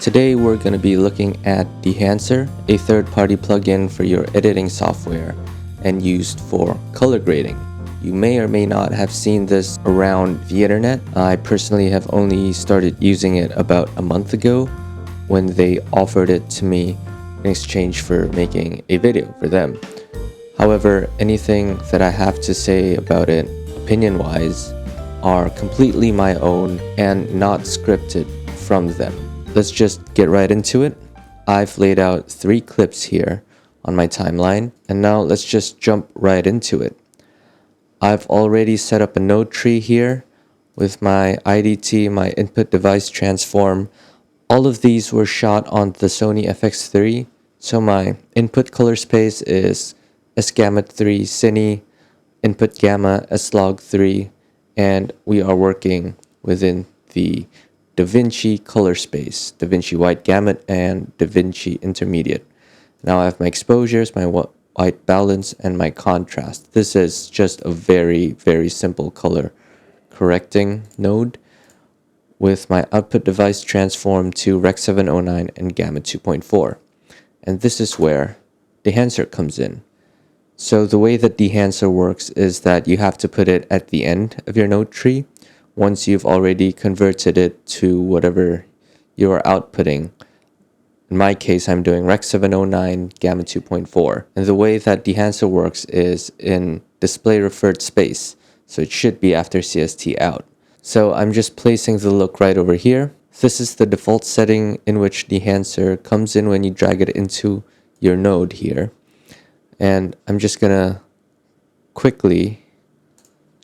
Today we're going to be looking at Dehancer, a third-party plugin for your editing software and used for color grading. You may or may not have seen this around the internet. I personally have only started using it about a month ago when they offered it to me in exchange for making a video for them. However, anything that I have to say about it, opinion-wise, are completely my own and not scripted from them. Let's just get right into it. I've laid out 3 clips here on my timeline, and now let's just jump right into it. I've already set up a node tree here with my IDT, my input device transform. All of these were shot on the Sony FX3, so my input color space is S-Gamut3 Cine, input gamma S-Log3, and we are working within the DaVinci color space, DaVinci white gamut and DaVinci intermediate. Now I have my exposures, my white balance, and my contrast. This is just a very simple color correcting node with my output device transformed to Rec 709 and Gamma 2.4. And this is where Dehancer comes in. So the way that Dehancer works is that you have to put it at the end of your node tree once you've already converted it to whatever you are outputting. In my case, I'm doing Rec 709 Gamma 2.4. And the way that Dehancer works is in display referred space. So it should be after CST out. So I'm just placing the look right over here. This is the default setting in which Dehancer comes in when you drag it into your node here. And I'm just gonna quickly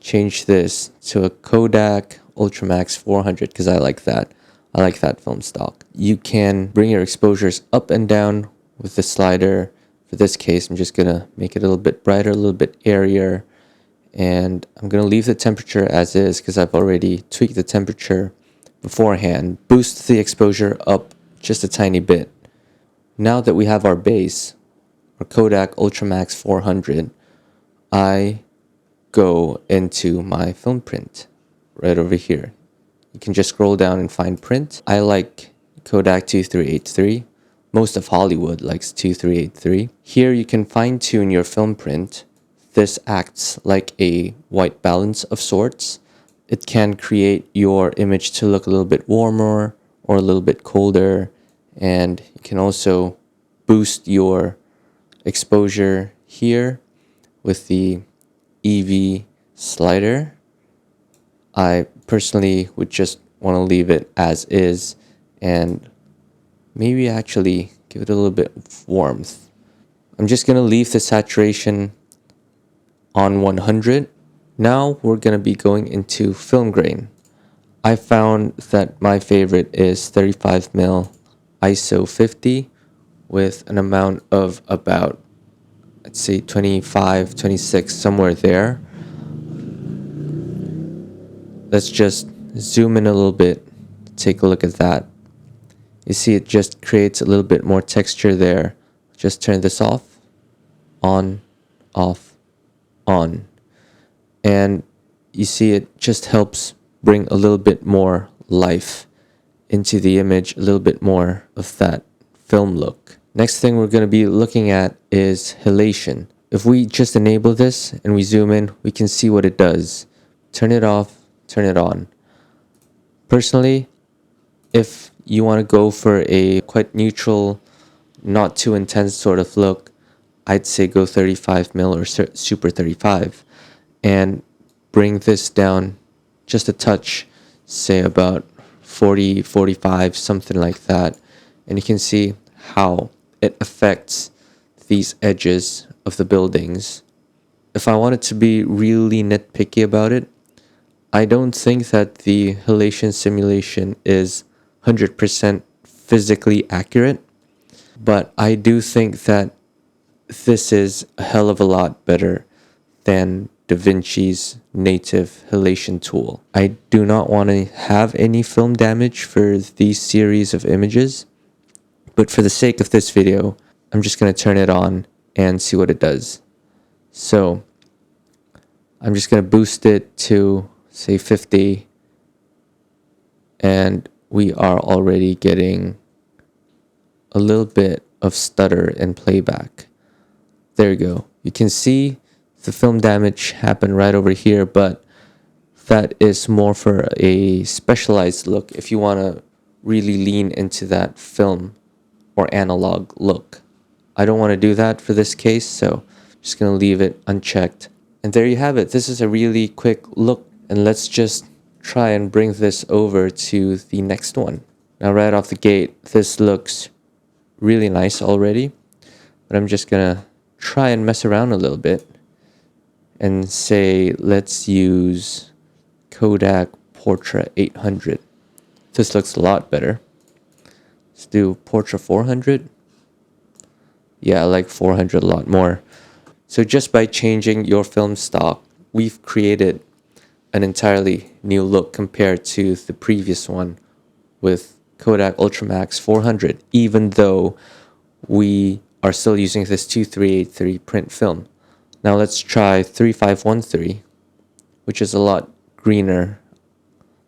change this to a Kodak Ultramax 400 because I like that. I like that film stock. You can bring your exposures up and down with the slider. For this case, I'm just gonna make it a little bit brighter, a little bit airier, and I'm gonna leave the temperature as is because I've already tweaked the temperature beforehand. Boost the exposure up just a tiny bit. Now that we have our base, our Kodak Ultramax 400, I go into my film print right over here. You can just scroll down and find print. I like Kodak 2383. Most of Hollywood likes 2383. Here you can fine tune your film print. This acts like a white balance of sorts. It can create your image to look a little bit warmer or a little bit colder, and you can also boost your exposure here with the EV slider. I personally would just want to leave it as is and maybe actually give it a little bit of warmth. I'm just going to leave the saturation on 100. Now we're going to be going into film grain. I found that my favorite is 35mm ISO 50 with an amount of about, let's say 25, 26, somewhere there. Let's just zoom in a little bit, take a look at that. You see it just creates a little bit more texture there. Just turn this off, on, off, on. And you see it just helps bring a little bit more life into the image, a little bit more of that film look. Next thing we're going to be looking at is halation. If we just enable this and we zoom in, we can see what it does. Turn it off, turn it on. Personally, if you want to go for a quite neutral, not too intense sort of look, I'd say go 35mm or Super 35 and bring this down just a touch, say about 40, 45, something like that. And you can see how it affects these edges of the buildings. If I wanted to be really nitpicky about it, I don't think that the halation simulation is 100% physically accurate, but I do think that this is a hell of a lot better than DaVinci's native halation tool. I do not want to have any film damage for these series of images, but for the sake of this video, I'm just going to turn it on and see what it does. So I'm just going to boost it to say 50, and we are already getting a little bit of stutter in playback. There you go. You can see the film damage happen right over here, but that is more for a specialized look if you want to really lean into that film or analog look. I don't want to do that for this case, so I'm just going to leave it unchecked. And there you have it. This is a really quick look, and let's just try and bring this over to the next one. Now right off the gate, this looks really nice already, but I'm just going to try and mess around a little bit and say let's use Kodak Portra 800. This looks a lot better. Let's do Portra 400. Yeah, I like 400 a lot more. So just by changing your film stock, we've created an entirely new look compared to the previous one with Kodak Ultramax 400, even though we are still using this 2383 print film. Now let's try 3513, which is a lot greener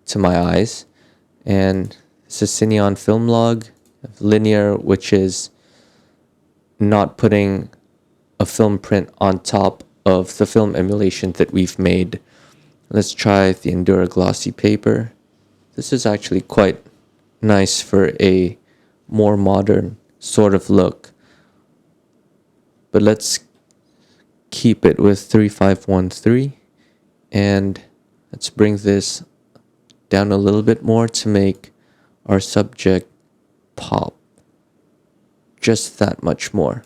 to my eyes. And this is Cineon Film Log, linear, which is not putting a film print on top of the film emulation that we've made. Let's try the Endura Glossy Paper. This is actually quite nice for a more modern sort of look. But let's keep it with 3513, and let's bring this down a little bit more to make our subject pop just that much more.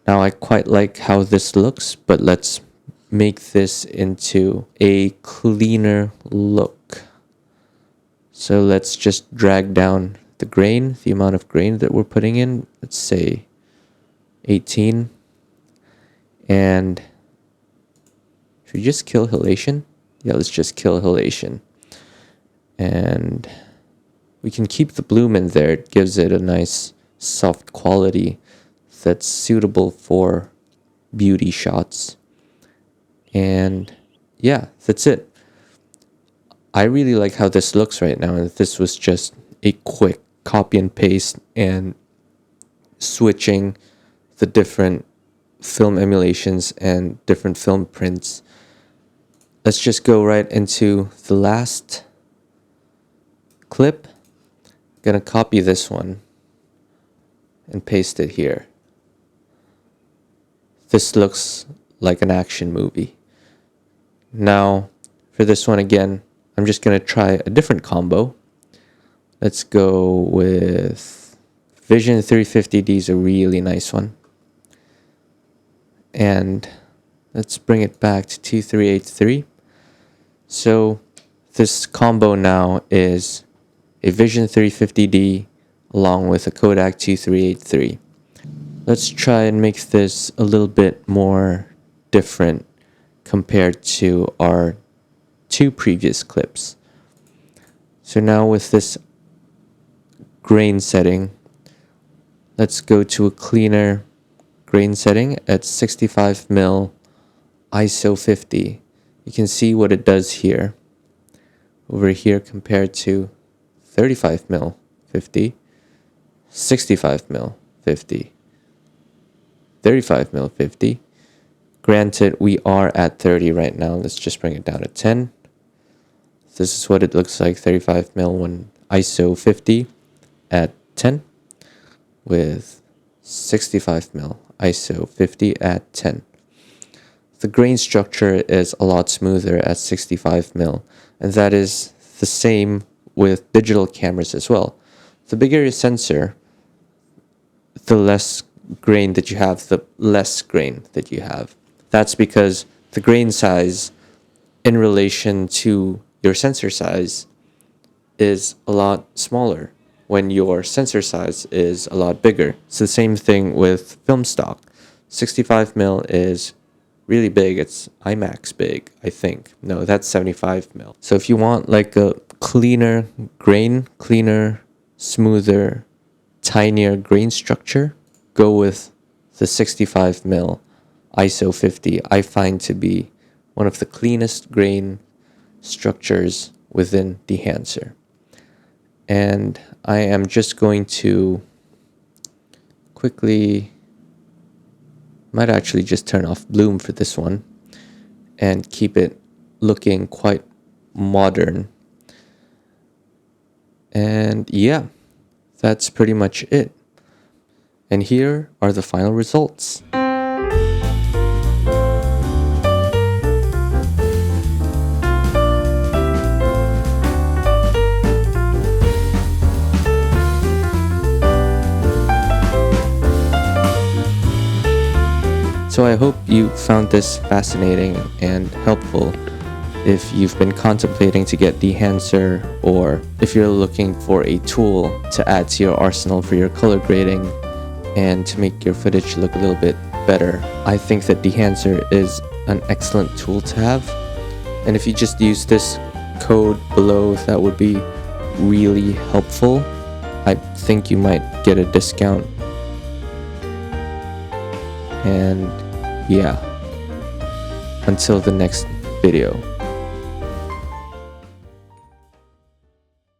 Now I quite like how this looks, but let's make this into a cleaner look. So let's just drag down the grain, the amount of grain that we're putting in. Let's say 18. And should we just kill halation? Yeah, let's just kill halation. And we can keep the bloom in there. It gives it a nice soft quality that's suitable for beauty shots. And yeah, that's it. I really like how this looks right now, and this was just a quick copy and paste and switching the different film emulations and different film prints. Let's just go right into the last clip. I'm gonna copy this one and paste it here. This looks like an action movie. Now for this one again, I'm just gonna try a different combo. Let's go with Vision 350D is a really nice one. And let's bring it back to 2383. So this combo now is a Vision 350D along with a Kodak 2383. Let's try and make this a little bit more different compared to our two previous clips. So now with this grain setting, let's go to a cleaner grain setting at 65mm ISO 50. You can see what it does here over here compared to 35mm 50, 65mm 50, 35mm 50. Granted, we are at 30 right now. Let's just bring it down to 10. This is what it looks like, 35mm when ISO 50 at 10 with 65mm ISO 50 at 10. The grain structure is a lot smoother at 65mm, and that is the same with digital cameras as well. The bigger your sensor, the less grain that you have, the less grain that you have. That's because the grain size in relation to your sensor size is a lot smaller when your sensor size is a lot bigger. It's the same thing with film stock. 65mm is really big. It's IMAX big, I think. No, that's 75mm. So if you want like a cleaner grain, cleaner, smoother, tinier grain structure, go with the 65mm ISO 50. I find to be one of the cleanest grain structures within Dehancer. And I am just going to quickly, might actually just turn off bloom for this one and keep it looking quite modern. And yeah, that's pretty much it. And here are the final results. So I hope you found this fascinating and helpful if you've been contemplating to get Dehancer, or if you're looking for a tool to add to your arsenal for your color grading and to make your footage look a little bit better. I think that Dehancer is an excellent tool to have, and if you just use this code below, that would be really helpful. I think you might get a discount. And yeah, until the next video.